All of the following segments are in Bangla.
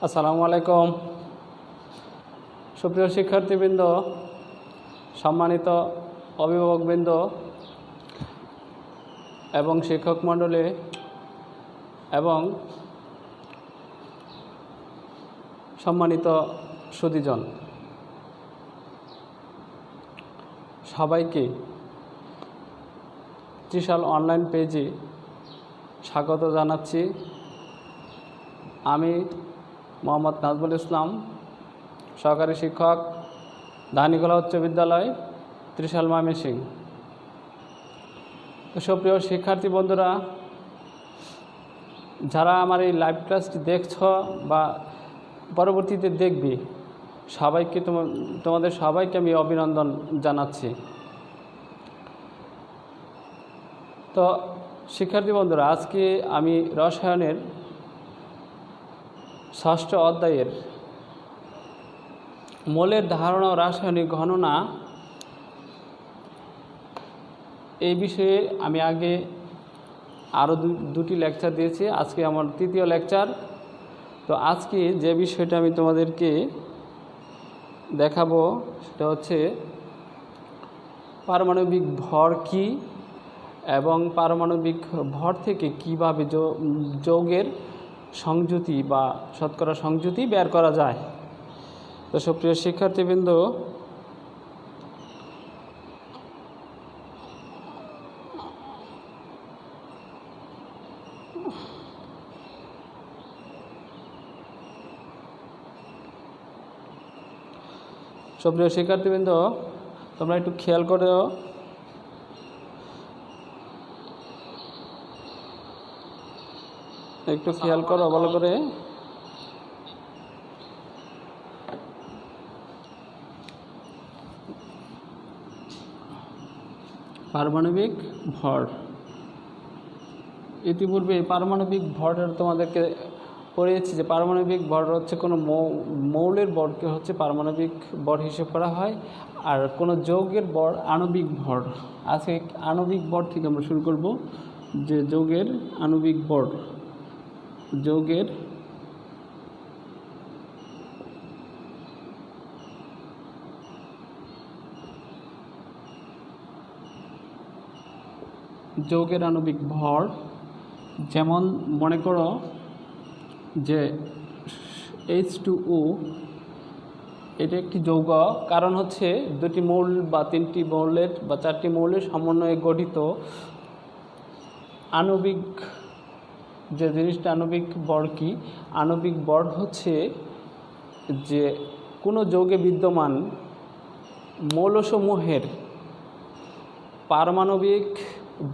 আসসালামু আলাইকুম। সুপ্রিয় শিক্ষার্থীবৃন্দ, সম্মানিত অভিভাবকবৃন্দ এবং শিক্ষক মণ্ডলী এবং সম্মানিত সুধীজন, সবাইকে ত্রিশাল অনলাইন পেজে স্বাগত জানাচ্ছি। আমি মোহাম্মদ নাজমুল ইসলাম, সহকারী শিক্ষক, ধানীখোলা উচ্চ বিদ্যালয়, ত্রিশাল ময়মনসিংহ। সুপ্রিয় শিক্ষার্থী বন্ধুরা, যারা আমার এই লাইভ ক্লাসটি দেখছ বা পরবর্তীতে দেখবে, সবাইকে তোমাদের সবাইকে আমি অভিনন্দন জানাচ্ছি। তো শিক্ষার্থী বন্ধুরা, আজকে আমি রসায়নের ষষ্ঠ অধ্যায়ের মোলের ধারণা ও রাসায়নিক গণনা এই বিষয়ে আমি আগে আরও দুটি লেকচার দিয়েছি। আজকে আমার তৃতীয় লেকচার। তো আজকে যে বিষয়টা আমি তোমাদেরকে দেখাবো সেটা হচ্ছে পারমাণবিক ভর কী এবং পারমাণবিক ভর থেকে কীভাবে যৌগের সংযুতি বা শতকরা সংযুতি বের করা যায়। তো সুপ্রিয় শিক্ষার্থীবৃন্দ, তোমরা একটু খেয়াল করো, ভালো করে। পারমাণবিক ভর, ইতিপূর্বে পারমাণবিক ভরের তোমাদেরকে পড়িয়েছি যে পারমাণবিক ভর হচ্ছে কোনো মৌলের ভরকে হচ্ছে পারমাণবিক ভর হিসেব করা হয়, আর কোনো যৌগের ভর আণবিক ভর। আজকে আণবিক ভর থেকে আমরা শুরু করব, যে যৌগের আণবিক ভর। যৌগের আণবিক ভর, যেমন মনে করো যে H2O এটা একটি যৌগ, কারণ হচ্ছে দুটি মৌল বা তিনটি মৌলের বা চারটি মৌলের সমন্বয়ে গঠিত আণবিক যে জিনিসটা আণবিক ভর কি? আণবিক ভর হচ্ছে যে কোনো যৌগে বিদ্যমান মৌলসমূহের পারমাণবিক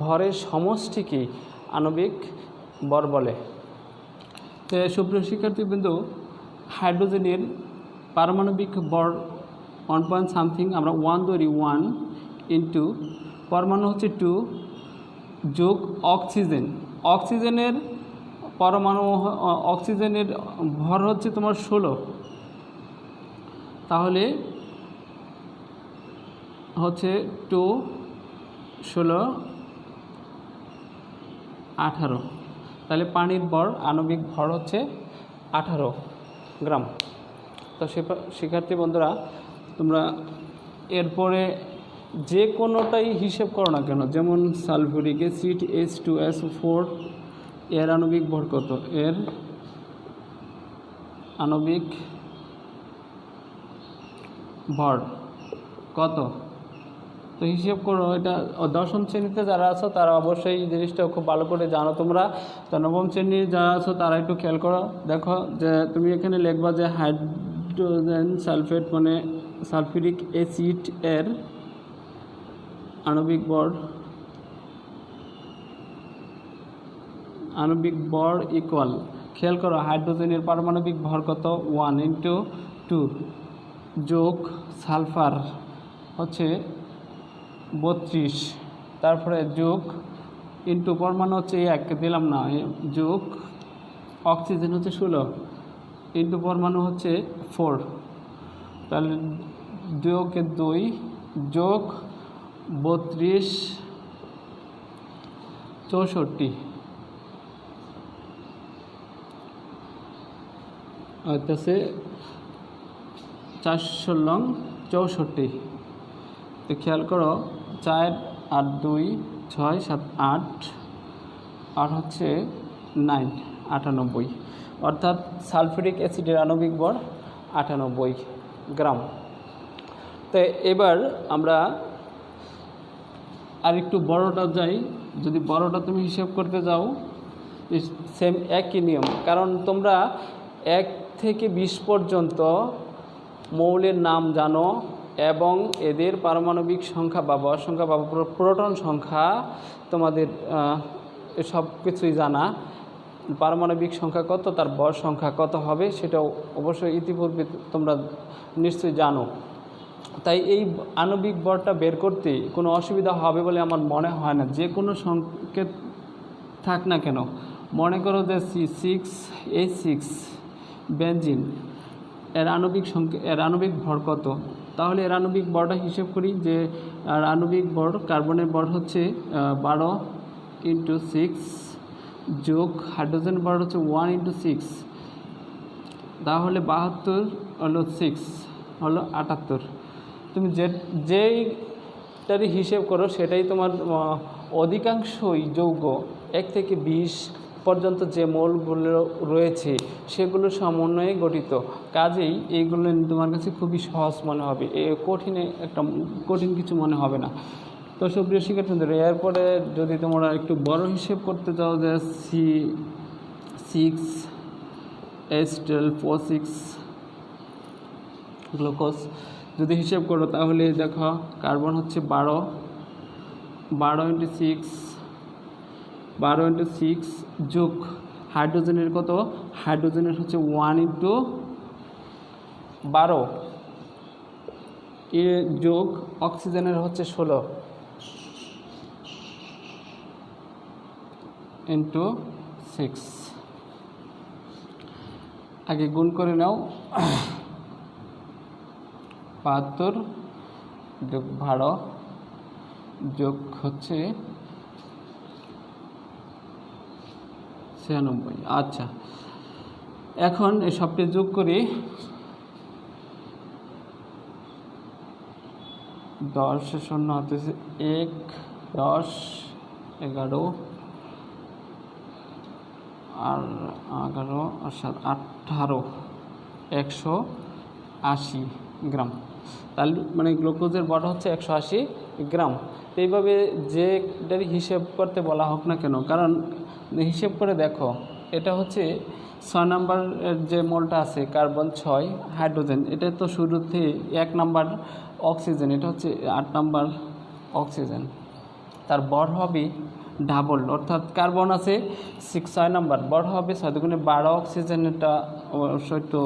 ভরের সমষ্টিকে আণবিক ভর বলে। তো সুপ্রিয় শিক্ষার্থীবৃন্দ, হাইড্রোজেনের পারমাণবিক ভর 1 আমরা 1 ধরি, 1 ইন্টু পরমাণু হচ্ছে 2 যোগ অক্সিজেনের অক্সিজেনের ভর হচ্ছে তোমার 16, তাহলে হচ্ছে 2 16 18, তাহলে পানির ভর আণবিক ভর হচ্ছে 18 গ্রাম। তো শিক্ষার্থী বন্ধুরা, তোমরা এরপরে যে কোনোটাই হিসেব করো না কেন, যেমন সালফিউরিক অ্যাসিড H2SO4 এর আণবিক ভর কত? এর আণবিক ভর কত? তো হিসেব করো। এটা দশম শ্রেণীতে যারা আছো তারা অবশ্যই এই জিনিসটা খুব ভালো করে জানো তোমরা। তো নবম শ্রেণীর যারা আছো তারা একটু খেয়াল করো। দেখো যে তুমি এখানে লিখবা যে হাইড্রোজেন সালফেট মানে সালফিউরিক অ্যাসিড এর আণবিক ভর ইকুয়াল, খেয়াল করো হাইড্রোজেনের পারমাণবিক ভর কত? 1 ইন্টু 2 যোগ সালফার হচ্ছে 32, তারপরে যোগ ইন্টু পরমাণু হচ্ছে 1 দিলাম না, যোগ অক্সিজেন হচ্ছে 16 ইন্টু পরমাণু হচ্ছে 4, তাহলে 2 যোগ 32 64। হইতেছে 4 64। তো খেয়াল করো 4 8 2 6 7 8 আর হচ্ছে 9 98, অর্থাৎ সালফিউরিক অ্যাসিডের আণবিক ভর 98 গ্রাম। তো এবার আমরা আর একটু বড়টা যাই। যদি বড়টা তুমি হিসাব করতে যাও সেম একই নিয়ম, কারণ তোমরা 1 থেকে 20 পর্যন্ত মৌলের নাম জানো এবং এদের পারমাণবিক সংখ্যা বা ভর সংখ্যা বা প্রোটন সংখ্যা তোমাদের সব কিছুই জানা। পারমাণবিক সংখ্যা কত, তার ভর সংখ্যা কত হবে সেটাও অবশ্যই ইতিপূর্বে তোমরা নিশ্চয়ই জানো। তাই এই আণবিক ভরটা বের করতে কোনো অসুবিধা হবে বলে আমার মনে হয় না। যে কোনো সংকেত থাক না কেন, মনে করো যে C6H6 বেনজিন, এর আণবিক ভর কত, তাহলে এর আণবিক ভরটা হিসেব করি। যে আণবিক ভর কার্বনের ভর হচ্ছে 12 × 6 যোগ হাইড্রোজেন ভর হচ্ছে 1 × 6, তাহলে 72 হলো 6 হলো 78। তুমি যেইটারই হিসেব করো সেটাই তোমার অধিকাংশই যৌগ 1 থেকে 20 পর্যন্ত যে মৌলগুলো রয়েছে সেগুলোর সমন্বয়ে গঠিত। কাজেই এইগুলো তোমার কাছে খুবই সহজ মনে হবে, কঠিন কিছু মনে হবে না। তো সুপ্রিয় শিক্ষার্থীদের, এরপরে যদি তোমরা একটু বড় হিসেব করতে চাও যে C6H12O6 গ্লুকোজ যদি হিসেব করো, তাহলে দেখো কার্বন হচ্ছে 12 × 6 যোগ হাইড্রোজেনের কত, হাইড্রোজেনের হচ্ছে 1 × 12 যোগ অক্সিজেনের হচ্ছে 16 × 6। আগে গুণ করে নাও, 72 যোগ 12 যোগ হচ্ছে 96। আচ্ছা, এখন এই সবটি যোগ করি। 10 শূন্য হতেছে 1, 10, 11 আর 11 আর 7 18, 180 গ্রাম। তাহলে মানে গ্লুকোজের ভর হচ্ছে 180 গ্রাম। তো এইভাবে যেটারই হিসেব করতে বলা হোক না কেন, কারণ হিসেব করে দেখো, এটা হচ্ছে 6 নম্বরের যে মোলটা আছে কার্বন 6, হাইড্রোজেন এটা তো শুরুতে 1 নম্বর, অক্সিজেন এটা হচ্ছে 8 নম্বর অক্সিজেন, তার ভর হবে ডাবল, অর্থাৎ কার্বন আছে 6 নম্বর, ভর হবে 6 দুগুণে 12, অক্সিজেনটা অবশ্যই তো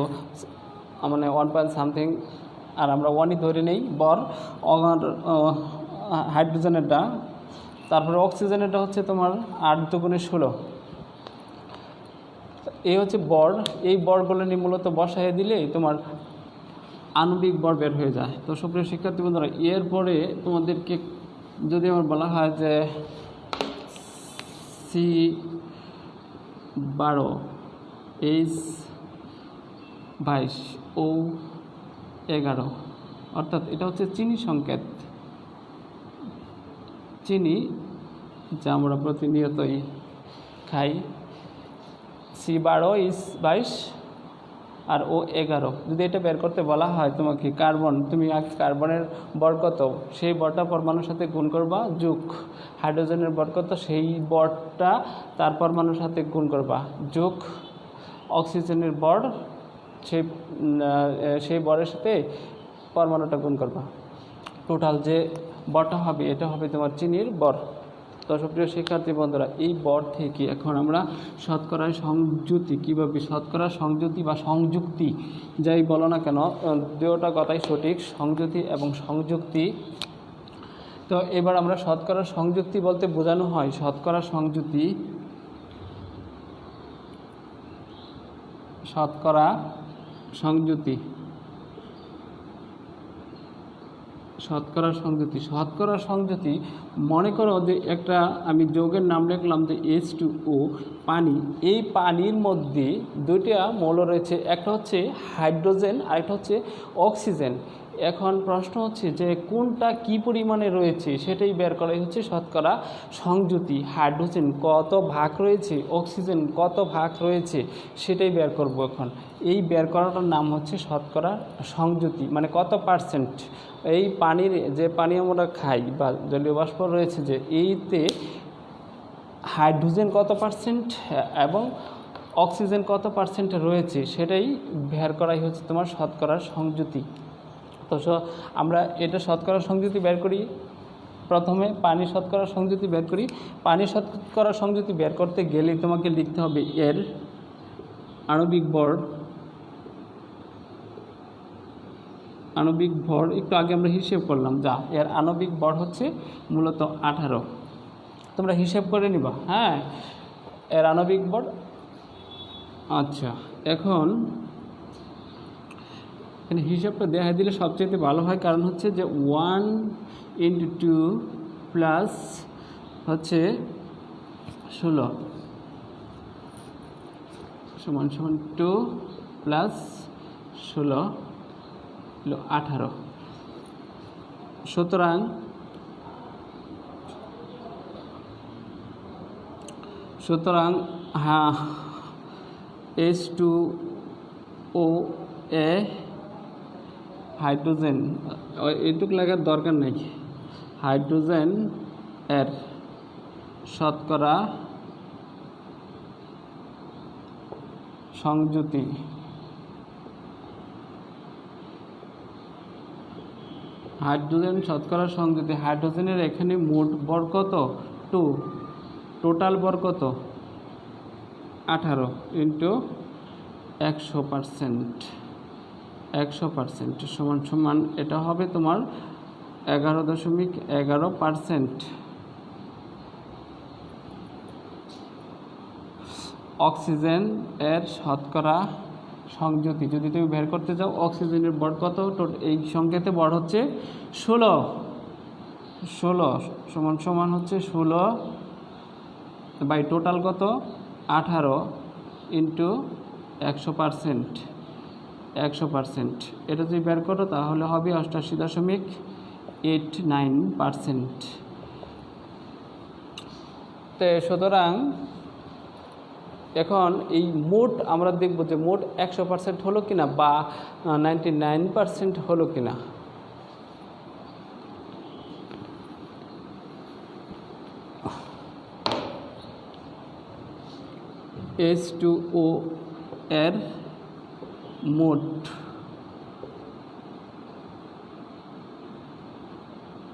মানে 1 পয়েন্ট সামথিং, আর আমরা 1ই ধরে নেই ভর। হাইড্রোজেনেরটা, তারপরে অক্সিজেনেরটা হচ্ছে তোমার 8 দুগুণে 16। এই হচ্ছে বর। এই বরগুলো নিয়ে মূলত বসায় দিলেই তোমার আণবিক বর বের হয়ে যায়। তো সুপ্রিয় শিক্ষার্থী বন্ধুরা, এরপরে তোমাদেরকে যদি আমার বলা হয় যে C12H22O11, অর্থাৎ এটা হচ্ছে চিনি সংকেত, চিনি যা আমরা প্রতিনিয়তই খাই। C12H22 আর O11, যদি এটা বের করতে বলা হয় তোমাকে কার্বন, তুমি আগে কার্বনের ভর কত সেই ভরটা পরমাণুর সাথে গুণ করবা, যোগ হাইড্রোজেনের ভর কত সেই ভরটা তার পরমাণুর সাথে গুণ করবা, যোগ অক্সিজেনের ভর সেই ভরের সাথে পরমাণুটা গুণ করবা। টোটাল যে ভরটা হবে এটা হবে তোমার চিনির ভর। তো সুপ্রিয় শিক্ষার্থী বন্ধুরা, এই ভর থেকে এখন আমরা শতকরার সংযুতি, কীভাবে শতকরা সংযুতি বা সংযুক্তি যাই বলো না কেন, দুটোটা কথাই সঠিক, সংযুতি এবং সংযুক্তি। তো এবার আমরা শতকরা সংযুক্তি বলতে বোঝানো হয় শতকরা সংযুতি, শতকরা সংযুতি, শতকরা সংযুতি। শতকরা সংযুতি মনে করো যে একটা আমি যৌগের নাম লিখলাম যে H2O পানি। এই পানির মধ্যে দুইটা মৌল রয়েছে, একটা হচ্ছে হাইড্রোজেন আর একটা হচ্ছে অক্সিজেন। এখন প্রশ্ন হচ্ছে যে কোনটা কি পরিমাণে রয়েছে সেটাই বের করাই হচ্ছে শতকরা সংযুতি। হাইড্রোজেন কত ভাগ রয়েছে, অক্সিজেন কত ভাগ রয়েছে সেটাই বের করব। এখন এই বের করাটার নাম হচ্ছে শতকরা সংযুতি, মানে কত পার্সেন্ট এই পানির, যে পানি আমরা খাই বা জলীয় বাষ্প রয়েছে, যে এইতে হাইড্রোজেন কত পার্সেন্ট এবং অক্সিজেন কত পার্সেন্ট রয়েছে সেটাই বের করাই হচ্ছে তোমার শতকরা সংযুতি। তো আমরা এটা শতকরা সংযুতি বের করি। প্রথমে পানি শতকরা সংযুতি বের করি। পানি শতকরা সংযুতি বের করতে গেলে তোমাকে লিখতে হবে এর আণবিক ভর। আণবিক ভর একটু আগে আমরা হিসেব করলাম, যা এর আণবিক ভর হচ্ছে মূলত 18। তোমরা হিসেব করে নিবা, হ্যাঁ, এর আণবিক ভর। আচ্ছা, এখন এখানে হিসাবটা দেখা দিলে সবচেয়ে ভালো হয়, কারণ হচ্ছে যে 1 × 2 প্লাস হচ্ছে 16 সমান 2 প্লাস 16 হলো 18। সুতরাং হ্যাঁ, H2O হাইড্রোজেন, এইটুকু লাগার দরকার নেই। হাইড্রোজেন এর শতকরা সংযুতি হাইড্রোজেন শতকরা সংযুতি। হাইড্রোজেনের এখানে মোট ভর কত? 2, টোটাল ভর কত? 18 × 100%। 100% সমান সমান এটা হবে তোমার 11.11%। অক্সিজেন এর শতকরা সংযুতি যদি তুমি বের করতে যাও, অক্সিজেনের ভর কত? এই সংকেতে ভর হচ্ছে 16 সমান সমান হচ্ছে 16 বাই টোটাল কত? 18 × 100%। 100% এটা যদি বের করো তাহলে হবে 88.89%। তো সুতরাং এখন এই মোট আমরা দেখব যে মোট 100% হলো কিনা বা 99% হলো কিনা। H2O এর মোট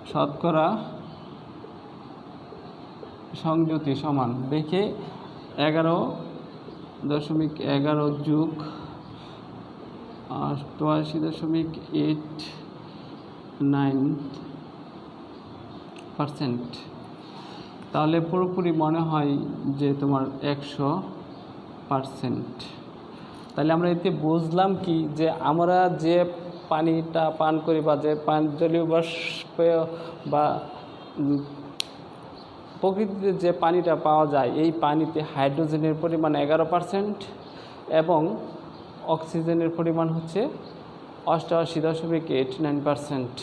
শতকরা সংযুতি সমান দেখে 11.11 যোগ 88.89%। তাহলে পুরোপুরি মনে হয় যে তোমার 100%। তাহলে আমরা এতে বুঝলাম কি, যে আমরা যে পানিটা পান করি বা যে জলীয় বাষ্প বা প্রকৃতিতে যে পানিটা পাওয়া যায়, এই পানিতে হাইড্রোজেনের পরিমাণ 11% এবং অক্সিজেনের পরিমাণ হচ্ছে 88.89%।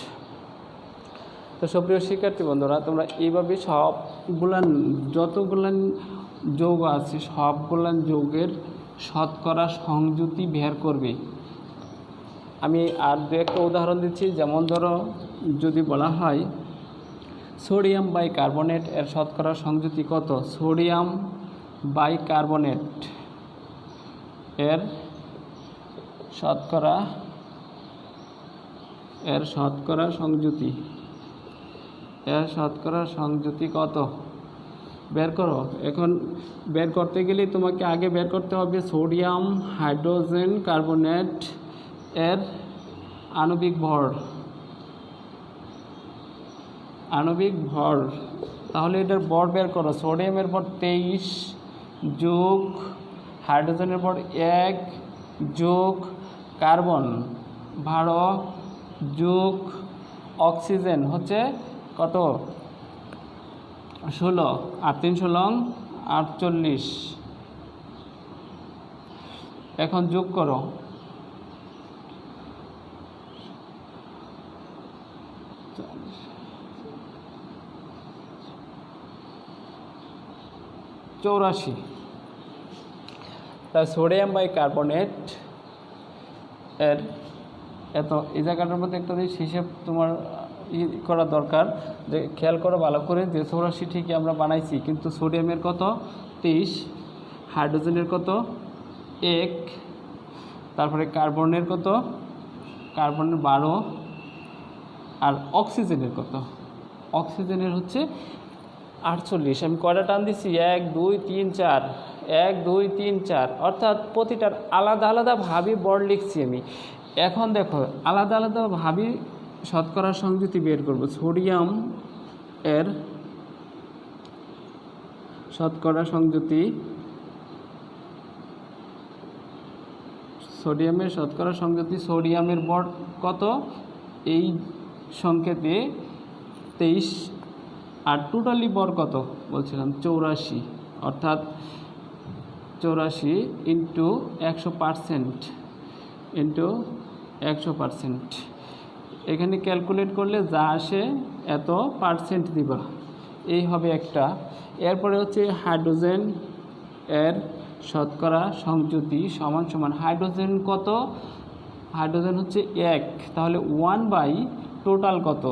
তো সুপ্রিয় শিক্ষার্থী বন্ধুরা, তোমরা এইভাবে সবগুলান যতগুলান যৌগ আছে সবগুলান যৌগের শতকরা সংযুতি বের করবে। আমি আর দু একটা উদাহরণ দিচ্ছি। যেমন ধরো, যদি বলা হয় সোডিয়াম বাইকার্বনেট এর শতকরা সংযুতি কত? সোডিয়াম বাইকার্বনেট এর শতকরা সংযুতি কত? বের করো। এখন বের করতে গেলে তোমাকে আগে বের করতে হবে সোডিয়াম হাইড্রোজেন কার্বনেট এর আণবিক ভর। তাহলে এটার ভর বের করো। সোডিয়ামের ভর 23 যোগ হাইড্রোজেনের ভর 1 যোগ কার্বন 12 যোগ অক্সিজেন হচ্ছে কত 16 আর 3 16 48। এখন যোগ করো, চৌরাশি। তা সোডিয়াম বাইকার্বনেট এর এত এই জায়গাটার মধ্যে একটা জিনিস হিসেব তোমার করা দরকার, যে খেয়াল করো ভালো করে যে 84 ঠিকই আমরা বানাইছি, কিন্তু সোডিয়ামের কত 23, হাইড্রোজেনের কত 1, তারপরে কার্বনের কত, কার্বনের 12, আর অক্সিজেনের কত, অক্সিজেনের হচ্ছে 48। আমি কয়টা টান দিচ্ছি 1 2 3 4, 1 2 3 4, অর্থাৎ প্রতিটার আলাদা আলাদাভাবে বর্ড লিখছি আমি। এখন দেখো আলাদা আলাদাভাবে শতকরা সংযুতি বের করব। সোডিয়াম এর শতকরা সংযুতি, সোডিয়ামের শতকরা সংযুতি, সোডিয়ামের বর্ড কত এই সংকেতে 23, আর টোটালি বর কত বলছিলাম 84, অর্থাৎ 84 ইন্টু 100% ইন্টু 100%। এখানে ক্যালকুলেট করলে যা আসে এত পার্সেন্ট দিবা, এই হবে একটা। এরপরে হচ্ছে হাইড্রোজেন এর শতকরা সংযুতি সমান সমান হাইড্রোজেন কত, হাইড্রোজেন হচ্ছে 1, তাহলে 1 / টোটাল কত,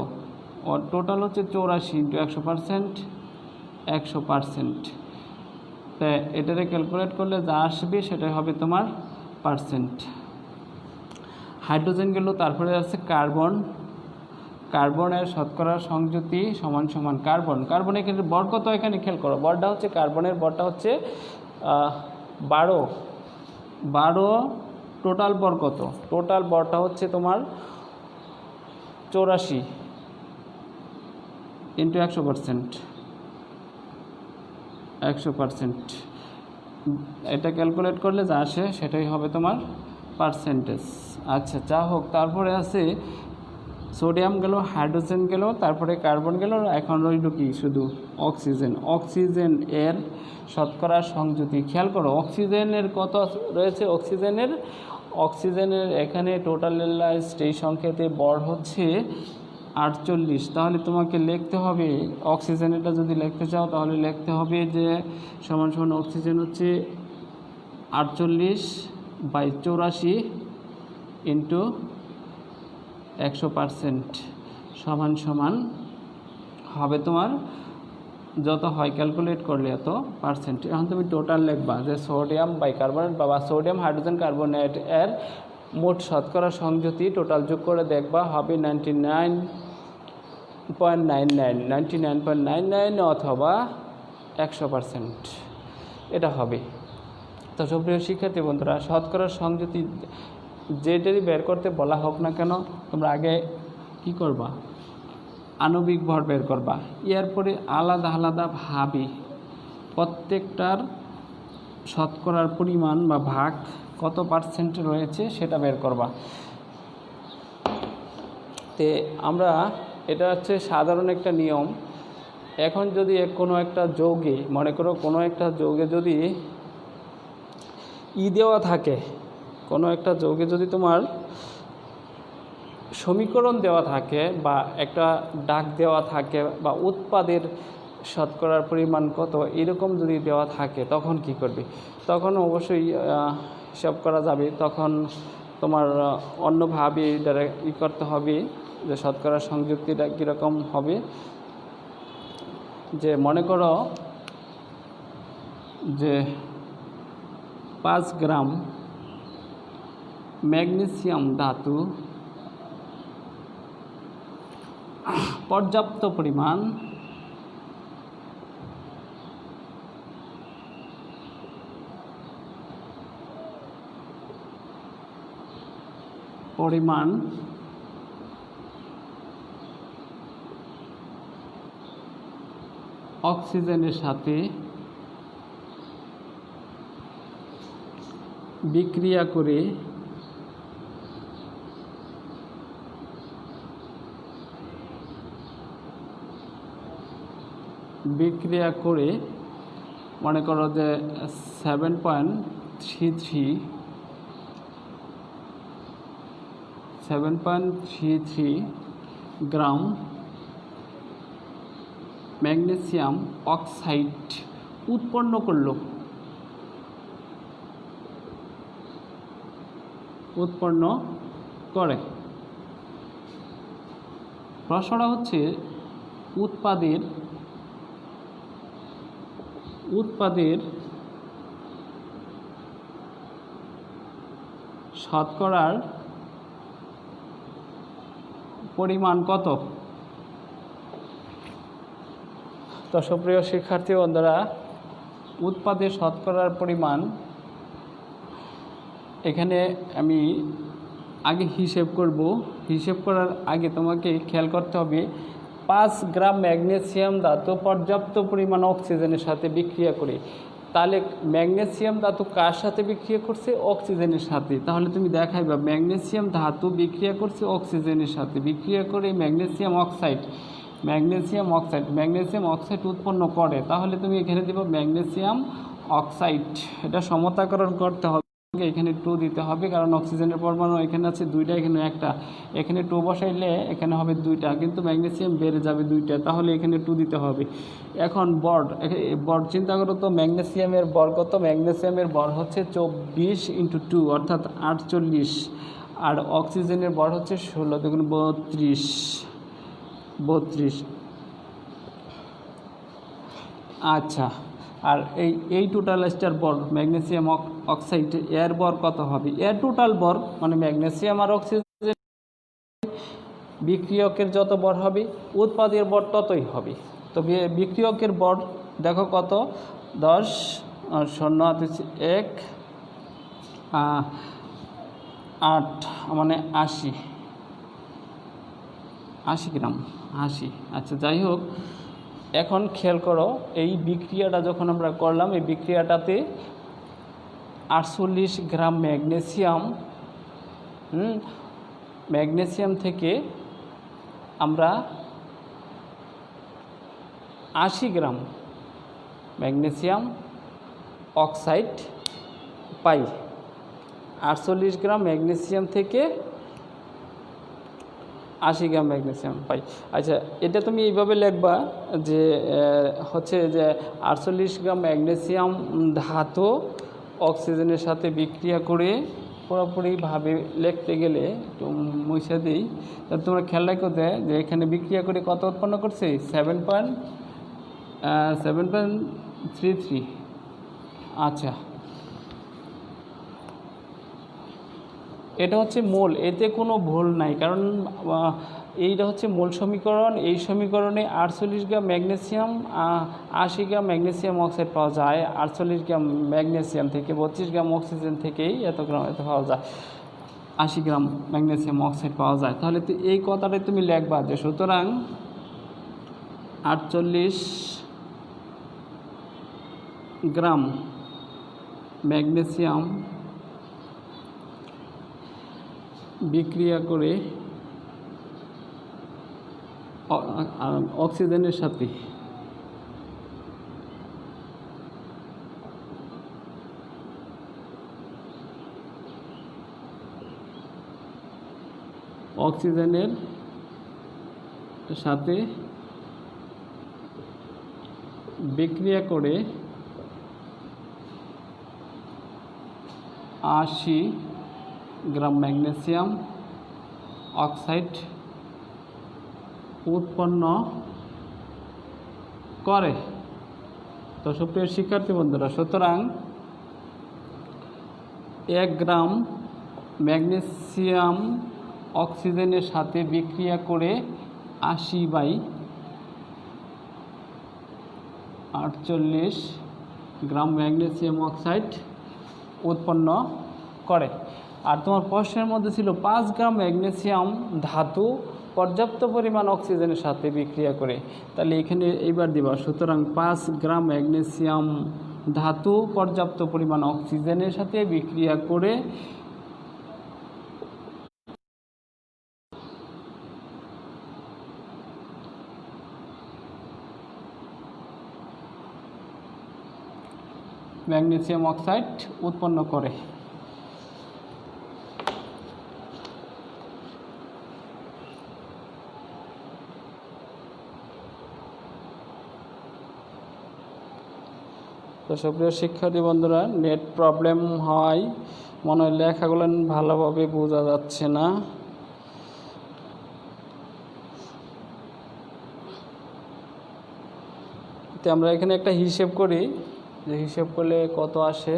টোটাল হচ্ছে 84 ইন্টু 100%, 100%। তাই এটারে ক্যালকুলেট করলে যা আসবে সেটাই হবে তোমার পার্সেন্ট। হাইড্রোজেন গেল, তারপরে আছে কার্বন, কার্বনের শতকরা সংযুতি সমান সমান কার্বন, কার্বন এখানে বর কত, এখানে খেয়াল করো বরটা হচ্ছে কার্বনের বরটা হচ্ছে 12, টোটাল বর কত, টোটাল বরটা হচ্ছে তোমার 84 ইন্টু 100%, 100%। এটা ক্যালকুলেট করলে যা আসে সেটাই হবে তোমার পার্সেন্টেজ। আচ্ছা যা হোক, তারপরে আছে সোডিয়াম গেল, হাইড্রোজেন গেল, তারপরে কার্বন গেল, এখন রইল কি শুধু অক্সিজেন। অক্সিজেন এর শতকরা সংযুতি খেয়াল করো, অক্সিজেনের কত রয়েছে, অক্সিজেনের এখানে টোটালাইজড এই সংখ্যাতে বর হচ্ছে 48। তাহলে তোমাকে লিখতে হবে অক্সিজেনটা যদি লিখতে চাও তাহলে লিখতে হবে যে সমান সমান অক্সিজেন হচ্ছে 48/84 ইন্টু 100% সমান সমান হবে তোমার যত হয় ক্যালকুলেট করলে এত পার্সেন্ট। এখন তুমি টোটাল লিখবা যে সোডিয়াম বাইকার্বনেট বা সোডিয়াম হাইড্রোজেন কার্বনেট এর মোট শতকরা সংযুতি টোটাল যোগ করে দেখবা হবে 99.99 অথবা 100%, এটা হবে। তো সুপ্রিয় শিক্ষার্থী বন্ধুরা, শতকরা সংযুতি যেটারই বের করতে বলা হোক না কেন, তোমরা আগে কি করবা, আণবিক ভর বের করবা। এরপরে আলাদাভাবে প্রত্যেকটার শতকরার পরিমাণ বা ভাগ কত পার্সেন্ট রয়েছে সেটা বের করবা। তে আমরা এটা হচ্ছে সাধারণ একটা নিয়ম। এখন যদি কোনো একটা যৌগে, মনে করো কোনো একটা যৌগে যদি দেওয়া থাকে, কোনো একটা যৌগে যদি তোমার সমীকরণ দেওয়া থাকে বা একটা ডাক দেওয়া থাকে বা উৎপাদের শতকরার পরিমাণ কত এরকম যদি দেওয়া থাকে, তখন কি করবে, তখন অবশ্যই হিসাব করা যাবে। তখন তোমার অন্যভাবে দ্বারা করতে হবে যে শতকরা সংযুক্তিটা কীরকম হবে। যে মনে করো যে 5 গ্রাম ম্যাগনেসিয়াম ধাতু পর্যাপ্ত পরিমাণ অক্সিজেনের সাথে বিক্রিয়া করে বিক্রিয়া করে মনে করো যে 7.33 গ্রাম ম্যাগনেসিয়াম অক্সাইড উৎপন্ন করলো, উৎপন্ন করে। প্রশ্নটা হচ্ছে উৎপাদের শতকরার পরিমাণ কত? তো সুপ্রিয় শিক্ষার্থী বন্ধুরা, উৎপাদের শতকরার পরিমাণ এখানে আমি আগে হিসেব করব। হিসেব করার আগে তোমাকে খেয়াল করতে হবে 5 গ্রাম ম্যাগনেসিয়াম ধাতু পর্যাপ্ত পরিমাণ অক্সিজেনের সাথে বিক্রিয়া করে। তাহলে ম্যাগনেসিয়াম ধাতু কার সাথে বিক্রিয়া করছে? অক্সিজেনের সাথে। তাহলে তুমি দেখাইবা ম্যাগনেসিয়াম ধাতু বিক্রিয়া করছে অক্সিজেনের সাথে, বিক্রিয়া করে ম্যাগনেসিয়াম অক্সাইড উৎপন্ন করে। তাহলে তুমি এখানে দেবো ম্যাগনেসিয়াম অক্সাইড। এটা সমতাকরণ করতে হবে, এখানে 2 দিতে হবে, কারণ অক্সিজেনের পরমাণু এখানে আছে 2টা, এখানে 1টা। এখানে 2 বসাইলে এখানে হবে 2টা, কিন্তু ম্যাগনেসিয়াম বেড়ে যাবে 2টা, তাহলে এখানে 2 দিতে হবে। এখন বর চিন্তা করো তো, ম্যাগনেসিয়ামের বর কত? ম্যাগনেসিয়ামের বর হচ্ছে 24 × 2 অর্থাৎ 48, আর অক্সিজেনের বর হচ্ছে 16 দেখুন 32। আচ্ছা, আর এই টোটালটার বর ম্যাগনেসিয়াম অক্সাইড এর বর কত হবে? এর টোটাল বর মানে ম্যাগনেসিয়াম আর অক্সিজেন বিক্রিয়কের যত বর হবে উৎপাদের বর ততই হবে। তো বিক্রিয়কের বর দেখো কত? 10 0 1 8 মানে 80 গ্রাম। আচ্ছা, যাই হোক, এখন খেয়াল করো, এই বিক্রিয়াটা যখন আমরা করলাম, এই বিক্রিয়াটাতে 48 গ্রাম ম্যাগনেসিয়াম থেকে আমরা 80 গ্রাম ম্যাগনেসিয়াম অক্সাইড পাই। 48 গ্রাম ম্যাগনেসিয়াম থেকে 80 গ্রাম ম্যাগনেসিয়াম পাই। আচ্ছা, এটা তুমি এইভাবে লিখবা যে হচ্ছে যে 48 গ্রাম ম্যাগনেসিয়াম ধাতু অক্সিজেনের সাথে বিক্রিয়া করে, পুরোপুরিভাবে লিখতে গেলে একটু মুছে দিই, তাহলে তোমরা খেয়াল রাখো যে এখানে বিক্রিয়া করে কত উৎপন্ন করছে? 7.33। আচ্ছা, এটা হচ্ছে মোল, এতে কোনো ভুল নাই, কারণ এইটা হচ্ছে মূল সমীকরণ। এই সমীকরণে 48 গ্রাম ম্যাগনেসিয়াম 80 গ্রাম ম্যাগনেসিয়াম অক্সাইড পাওয়া যায়। 48 গ্রাম ম্যাগনেসিয়াম থেকে 32 গ্রাম অক্সিজেন থেকেই এত পাওয়া যায়, 80 গ্রাম ম্যাগনেসিয়াম অক্সাইড পাওয়া যায়। তাহলে তো এই কথাটাই তুমি লিখবা যে সুতরাং 48 গ্রাম ম্যাগনেসিয়াম বিক্রিয়া করে অক্সিজেনের সাথে বিক্রিয়া করে 80 গ্রাম ম্যাগনেসিয়াম অক্সাইড উৎপন্ন করে। তো সুপ্রিয় শিক্ষার্থী বন্ধুরা, সুতরাং 1 গ্রাম ম্যাগনেসিয়াম অক্সিজেনের সাথে বিক্রিয়া করে 80/48 গ্রাম ম্যাগনেসিয়াম অক্সাইড উৎপন্ন করে। আর তোমার প্রশ্নের মধ্যে ছিল 5 গ্রাম ম্যাগনেসিয়াম ধাতু পর্যাপ্ত পরিমাণ অক্সিজেনের সাথে বিক্রিয়া করে। তাহলে এখানে এইবার দিবা, সুতরাং 5 গ্রাম ম্যাগনেসিয়াম ধাতু পর্যাপ্ত পরিমাণ অক্সিজেনের সাথে বিক্রিয়া করে ম্যাগনেসিয়াম অক্সাইড উৎপন্ন করে। তো সুপ্রিয় শিক্ষার্থী বন্ধুরা, নেট প্রবলেম হয় মনে হয় লেখাগুলো ভালোভাবে বোঝা যাচ্ছে না। তো আমরা এখানে একটা হিসেব করি, যে হিসেব করলে কত আসে।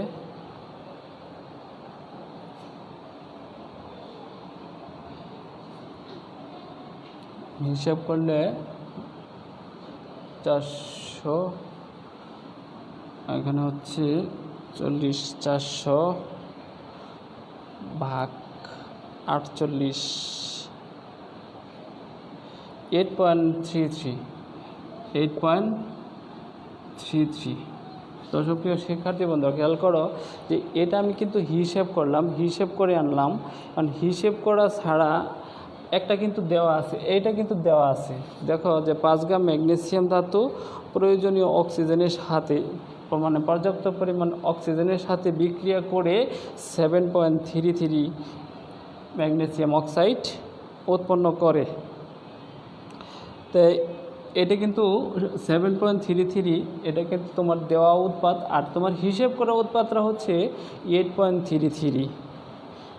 হিসাব করলে 400, এখানে হচ্ছে 40, 400 ভাগ 48, 8.33। তো সুপ্রিয় শিক্ষার্থী বন্ধুরা, খেয়াল করো যে এটা আমি কিন্তু হিসেব করলাম, হিসেব করে আনলাম, কারণ হিসেব করা ছাড়া একটা কিন্তু দেওয়া আছে, এইটা কিন্তু দেওয়া আছে। দেখো যে 5 গ্রাম ম্যাগনেসিয়াম ধাতু প্রয়োজনীয় অক্সিজেনের সাথে, মানে পর্যাপ্ত পরিমাণ অক্সিজেনের সাথে বিক্রিয়া করে 7.33 ম্যাগনেসিয়াম অক্সাইড উৎপন্ন করে। তাই এটা কিন্তু 7.33, এটা কিন্তু তোমার দেওয়া উৎপাদ, আর তোমার হিসেব করা উৎপাদটা হচ্ছে 8.33।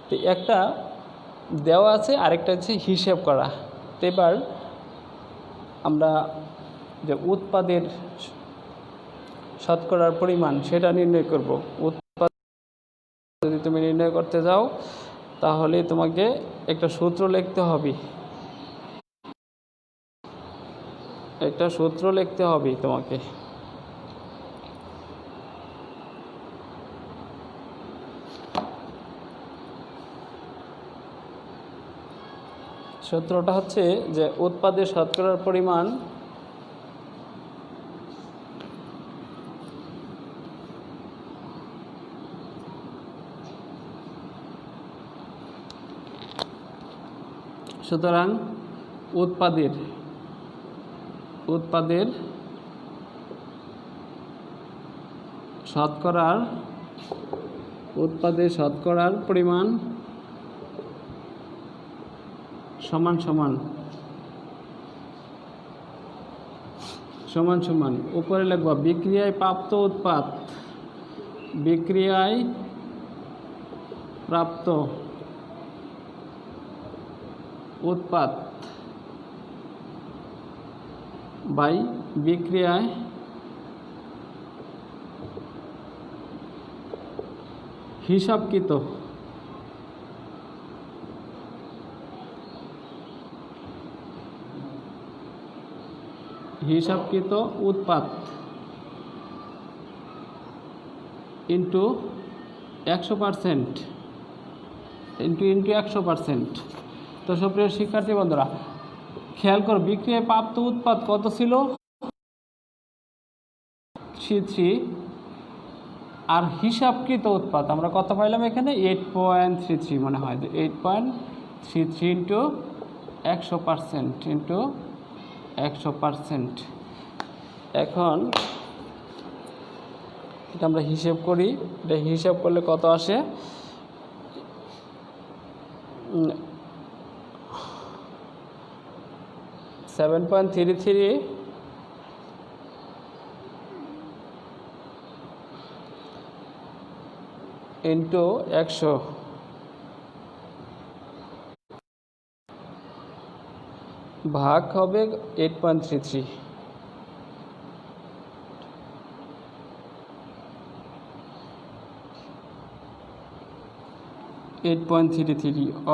তো একটা দেওয়া আছে, আরেকটা হচ্ছে হিসেব করা। তো এবার আমরা যে উৎপাদের শতকরার পরিমাণ সেটা নির্ণয় করব। উৎপাদ যদি তুমি নির্ণয় করতে যাও তাহলে তোমাকে একটা সূত্র লিখতে হবে, তোমাকে। সূত্রটা হচ্ছে যে উৎপাদের শতকরার পরিমাণ সুতরাং উৎপাদের শতকরার পরিমাণ সমান সমান উপরে লিখবা বিক্রিয়ায় প্রাপ্ত উৎপাদ বাই বিক্রিয়ায় হিসাবকৃত উৎপাদ ইন্টু 100%, ইন্টু 100%। তো সুপ্রিয় শিক্ষার্থী বন্ধুরা, খেয়াল করো বিক্রিয়ায় প্রাপ্ত উৎপাদ কত ছিল, 3, আর হিসাবকৃত উৎপাদ আমরা কত পাইলাম এখানে, 8.33 মনে হয়, 8.33 ইন্টু 100%। এখন এটা আমরা হিসেব করি, এটা হিসাব করলে কত আসে, 7.33 ইন্টু 100 ভাগ হবে 8.33।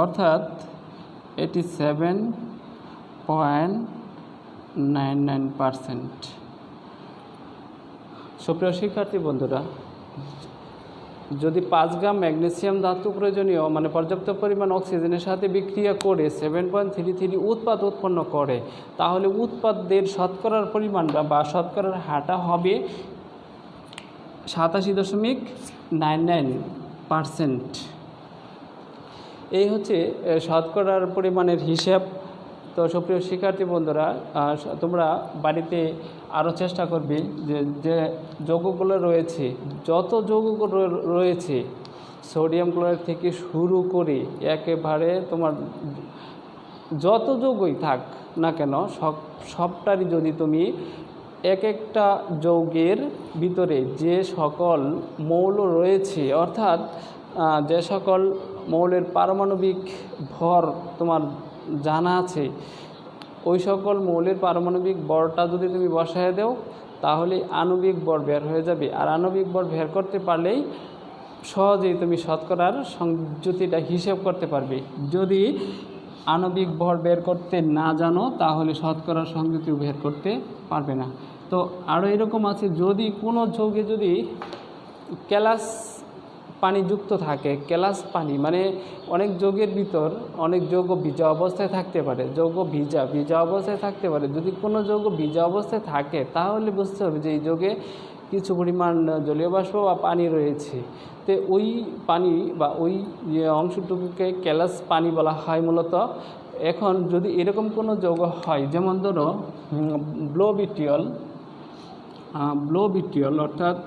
অর্থাৎ 87.99%। সুপ্রিয় শিক্ষার্থী বন্ধুরা, যদি 5 গ্রাম ম্যাগনেসিয়াম ধাতু প্রয়োজনীয়, মানে পর্যাপ্ত পরিমাণ অক্সিজেনের সাথে বিক্রিয়া করে 7.33 উৎপাদ উৎপন্ন করে, তাহলে উৎপাদের শতকরার পরিমাণ বা শতকরার হারটা হবে 87.99%। এই হচ্ছে শতকরার পরিমাণের হিসাব। তো সুপ্রিয় শিক্ষার্থী বন্ধুরা, তোমরা বাড়িতে আরও চেষ্টা করবে যে যে যৌগগুলো রয়েছে, যত যৌগগুলো রয়েছে সোডিয়াম ক্লোরাইড থেকে শুরু করে একেবারে তোমার যত যৌগই থাক না কেন সবটারই যদি তুমি এক একটা যৌগের ভিতরে যে সকল মৌল রয়েছে, অর্থাৎ যে সকল মৌলের পারমাণবিক ভর তোমার জানা আছে, ওই সকল মৌলের পারমাণবিক ভরটা যদি তুমি বসায় দাও তাহলে আণবিক ভর বের হয়ে যাবে। আর আণবিক ভর বের করতে পারলেই সহজেই তুমি শতকরার সংযুতিটা হিসেব করতে পারবে। যদি আণবিক ভর বের করতে না জানো তাহলে শতকরার সংযুতিও বের করতে পারবে না। তো আরও এরকম আছে, যদি কোনো যৌগে যদি কেলাস পানি যুক্ত থাকে, কেলাস পানি মানে অনেক যৌগের ভিতর অনেক যৌগ ভিজা অবস্থায় থাকতে পারে, যৌগ ভিজা অবস্থায় থাকতে পারে। যদি কোনো যৌগ ভিজা অবস্থায় থাকে তাহলে বুঝতে হবে যে এই যৌগে কিছু পরিমাণ জলীয় বাষ্প বা পানি রয়েছে। তো ওই পানি বা ওই যে অংশটুকুকে কেলাস পানি বলা হয় মূলত। এখন যদি এরকম কোনো যৌগ হয়, যেমন ধরো ব্লোবিটিয়ল অর্থাৎ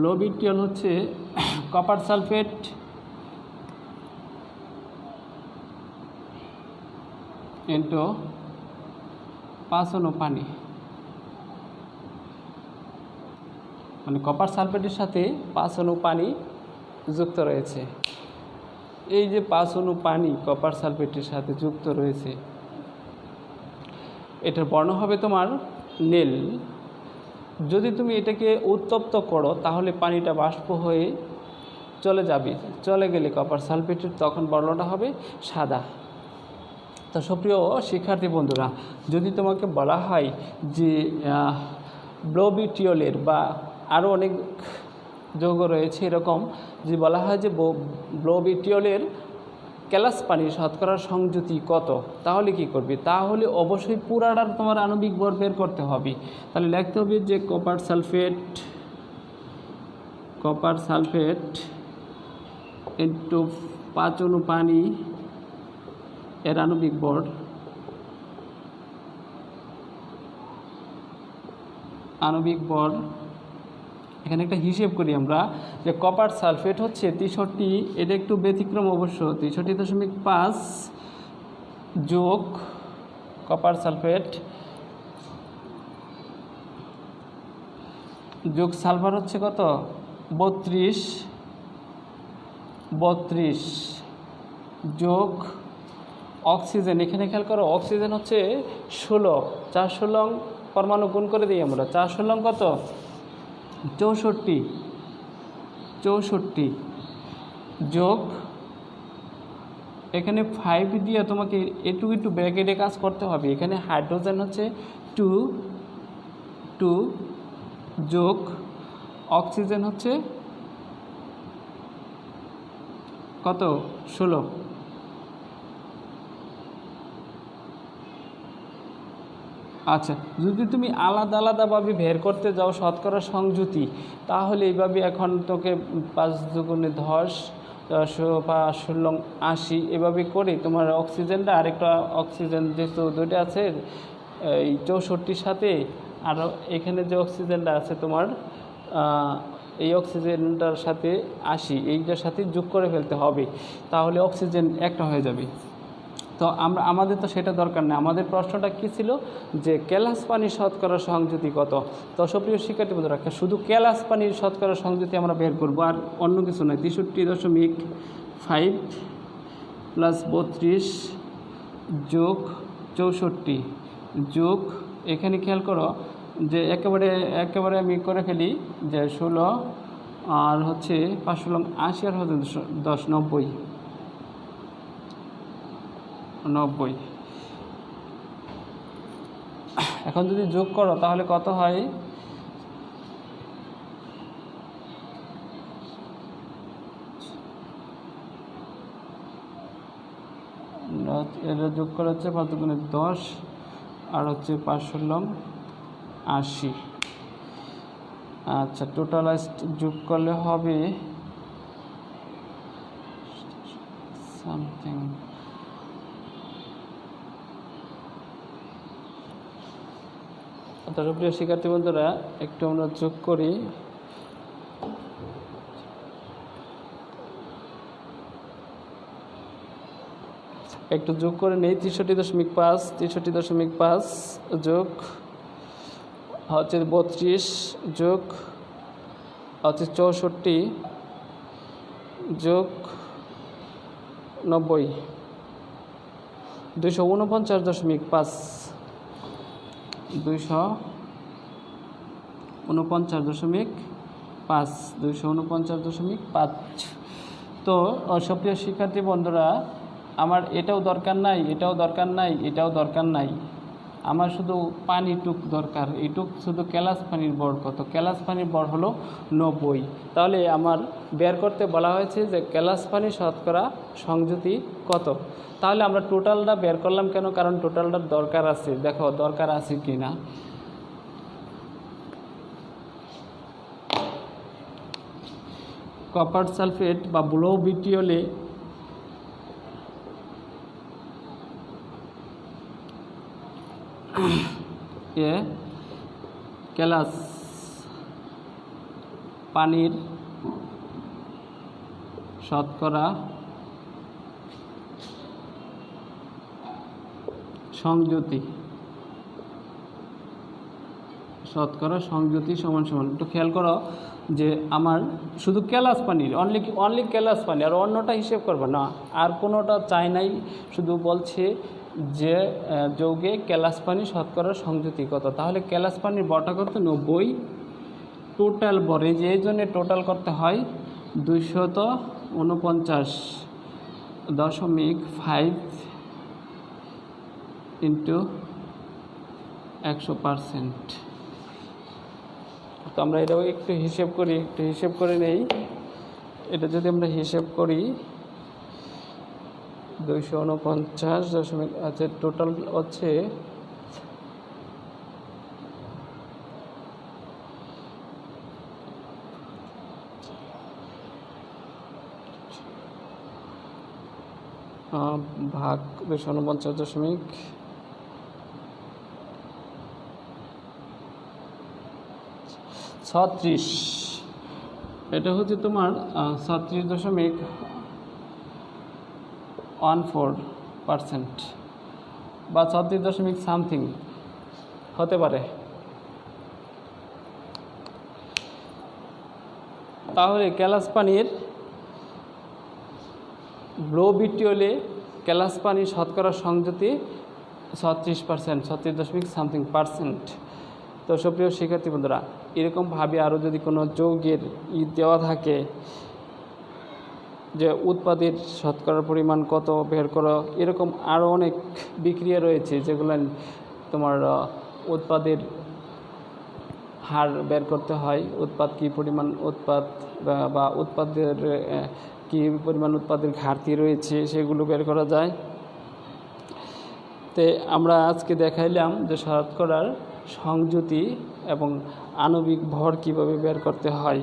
ব্লোবিটিয়ল হচ্ছে কপার সালফেট ইন্টু 5 অণু পানি, মানে কপার সালফেটের সাথে 5 অণু পানি যুক্ত রয়েছে। এই যে 5 অণু পানি কপার সালফেটের সাথে যুক্ত রয়েছে, এটার বর্ণ হবে তোমার নীল। যদি তুমি এটাকে উত্তপ্ত করো তাহলে পানিটা বাষ্প হয়ে চলে গেলে কপার সালফেটের তখন বর্ণটা হবে সাদা। তো সুপ্রিয় শিক্ষার্থী বন্ধুরা, যদি তোমাকে বলা হয় যে ব্লোবিটিয়লের বা আরও অনেক যৌগ রয়েছে এরকম, যে বলা হয় যে ব্লোবিটিয়লের কেলাস পানির শতকরার সংযুতি কত, তাহলে কি করবে? তাহলে অবশ্যই পুরাটার তোমার আণবিক ভর বের করতে হবে। তাহলে লিখতে হবে যে কপার সালফেট ইন্টু 5 অণু পানি এর আণবিক ভর এখানে একটা হিসেব করি আমরা, যে কপার সালফেট হচ্ছে 63, এটা একটু ব্যতিক্রম অবশ্য, 63.5 যোগ কপার সালফেট যোগ সালফার হচ্ছে কত 32 যোগ অক্সিজেন, এখানে খেয়াল করো অক্সিজেন হচ্ছে 16, 4 পরমাণু গুণ করে দিই আমরা, 4 কত 64 যোগ এখানে 5 দিয়ে তোমাকে একটু ব্র্যাকেটে কাজ করতে হবে। এখানে হাইড্রোজেন হচ্ছে 2 যোগ অক্সিজেন হচ্ছে কত 16। আচ্ছা, যদি তুমি আলাদাভাবে বের করতে যাও শতকরা সংযুতি, তাহলে এইভাবে এখন তোকে 5 দুগুণে 10, 5 ষোলং 80 এভাবে করে তোমার অক্সিজেনটা, আরেকটা অক্সিজেন যেহেতু দুইটা আছে এই 64 সাথে, আর এখানে যে অক্সিজেনটা আছে তোমার এই অক্সিজেনটার সাথে 80, এইটার সাথে যোগ করে ফেলতে হবে, তাহলে অক্সিজেন একটা হয়ে যাবে। তো আমাদের তো সেটা দরকার নেই। আমাদের প্রশ্নটা কী ছিল যে কেলাস পানির শতকরা সংযুতি কত। তো সুপ্রিয় শিক্ষার্থী বন্ধুরা, শুধু কেলাস পানির শতকরা সংযুতি আমরা বের করবো, আর অন্য কিছু নয়। 63.5 প্লাস 32 যোগ 64 যোগ এখানে খেয়াল করো যে একেবারে আমি করে ফেলি যে 16 আর হচ্ছে 5 ষোলং 80 আর হচ্ছে 10 90। এখন যদি যোগ করো তাহলে কত হয়? এটা যোগ করা হচ্ছে 5 দুগুণে 10 আর হচ্ছে 5 ষোলং 80। আচ্ছা, টোটালাইজ যোগ করলে হবে সামথিং। তার প্রিয় শিক্ষার্থী বন্ধুরা, একটু আমরা যোগ করি। একটু যোগ করে নেই। 63.5 63.5 যোগ হচ্ছে 32 যোগ হচ্ছে 64 যোগ 90 249.5 249.5 তো সুপ্রিয় শিক্ষার্থী বন্ধুরা, আমার এটাও দরকার নাই, এটাও দরকার নাই, এটাও দরকার নাই, আমার শুধু পানিটুক দরকার। এইটুক শুধু ক্যালাস পানির বর কত? ক্যালাস পানির বর হলো 90। তাহলে আমার বের করতে বলা হয়েছে যে ক্যালাস পানি শতকরা সংযুতি কত। তাহলে আমরা টোটালটা বের করলাম কেন? কারণ টোটালটার দরকার আছে। দেখো দরকার আছে কি না। কপার সালফেট বা ব্লো বিটিওলে ক্যালাস পানির শতকরা সংযুতি সমান সমান। একটু খেয়াল করো যে আমার শুধু ক্যালাস পানির অনলি ক্যালাস পানি, আর অন্যটা হিসেব করবে না, আর কোনোটা চাই নাই। শুধু বলছে যে যৌগে ক্যালাস পানি শতকরা সংযুতি কত। তাহলে ক্যালাস পানির বরটা কত? 90। টোটাল বরে যে এই জন্যে টোটাল করতে হয় 249.5 ইন্টু 100%। তো আমরা এটাও একটু হিসেব করে নেই। এটা যদি আমরা হিসেব করি 249. আচ্ছা, টোটাল হচ্ছে ভাগ 249.36। এটা হচ্ছে তোমার 36.14% বা 36 সামথিং হতে পারে। তাহলে ক্যালাস পানির ব্লো বিটিওলে ক্যালাস পানি শতকরা সংযুতি 36%, 36.something%। তো সুপ্রিয় শিক্ষার্থী বন্ধুরা, এরকমভাবে আরও যদি কোনো যৌগের দেওয়া থাকে যে উৎপাদের শতকরার পরিমাণ কত বের করো, এরকম আরও অনেক বিক্রিয়া রয়েছে যেগুলো তোমার উৎপাদের হার বের করতে হয়, উৎপাদ কী পরিমাণ উৎপাদ বা উৎপাদের কী পরিমাণ উৎপাদের ঘাটতি রয়েছে সেগুলো বের করা যায়। তো আমরা আজকে দেখাইলাম যে শতকরার সংযুতি এবং আণবিক ভর কিভাবে বের করতে হয়।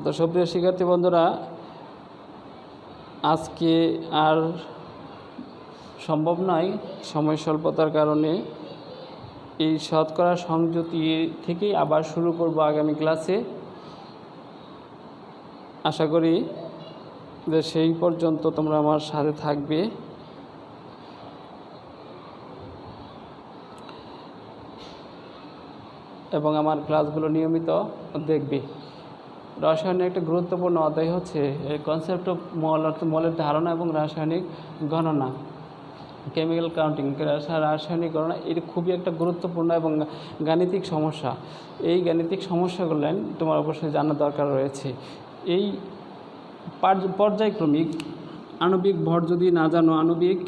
তো সুপ্রিয় শিক্ষার্থী বন্ধুরা, আজকে আর সম্ভব নয় সময় স্বল্পতার কারণে। এই শতকরা সংযুতি থেকেই আবার শুরু করব আগামী ক্লাসে। আশা করি যে সেই পর্যন্ত তোমরা আমার সাথে থাকবে এবং আমার ক্লাসগুলো নিয়মিত দেখবে। রসায়নের একটা গুরুত্বপূর্ণ অধ্যায় হচ্ছে কনসেপ্ট অফ মল, অর্থাৎ মলের ধারণা এবং রাসায়নিক গণনা, কেমিক্যাল কাউন্টিং, রাসায়নিক গণনা। এটি খুবই একটা গুরুত্বপূর্ণ এবং গাণিতিক সমস্যা। এই গাণিতিক সমস্যাগুলো তোমার অবশ্যই জানা দরকার রয়েছে। এই পর্যায়ক্রমিক আণবিক ভর যদি না জানো, আণবিক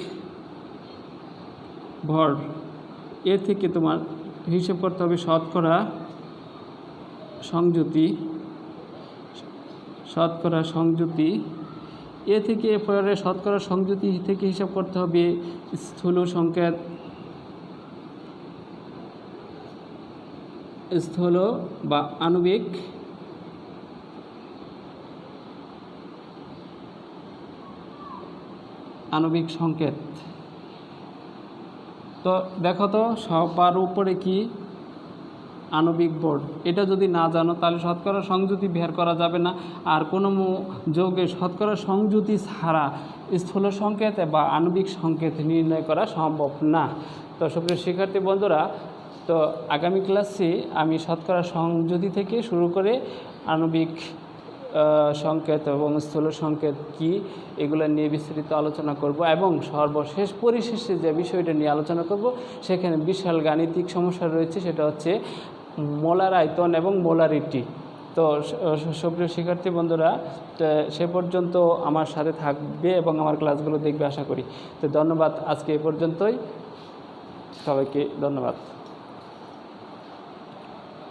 ভর এর থেকে তোমার হিসেব করতে হবে শতকরা সংযুতি। এ থেকে পরে শতকরা সংযুতি থেকে হিসাব করতে হবে স্থূল সংকেত স্থূল বা আণবিক সংকেত। তো দেখো তো সবার উপরে কি আণবিক ভর। এটা যদি না জানো তাহলে শতকরা সংযুতি বের করা যাবে না। আর কোনো যৌগের শতকরা সংযুতি ছাড়া স্থূল সংকেত বা আণবিক সংকেত নির্ণয় করা সম্ভব না। তো সুপ্রিয় শিক্ষার্থী বন্ধুরা, তো আগামী ক্লাসে আমি শতকরা সংযুতি থেকে শুরু করে আণবিক সংকেত এবং স্থূল সংকেত কি এগুলো নিয়ে বিস্তারিত আলোচনা করব এবং সর্বশেষ পরিশেষে যে বিষয়টা নিয়ে আলোচনা করব সেখানে বিশাল গাণিতিক সমস্যা রয়েছে, সেটা হচ্ছে মোলার আয়তন এবং মোলারিটি। তো সুপ্রিয় শিক্ষার্থী বন্ধুরা, সে পর্যন্ত আমার সাথে থাকবে এবং আমার ক্লাসগুলো দেখবে আশা করি। তো ধন্যবাদ, আজকে এ পর্যন্তই, সবাইকে ধন্যবাদ।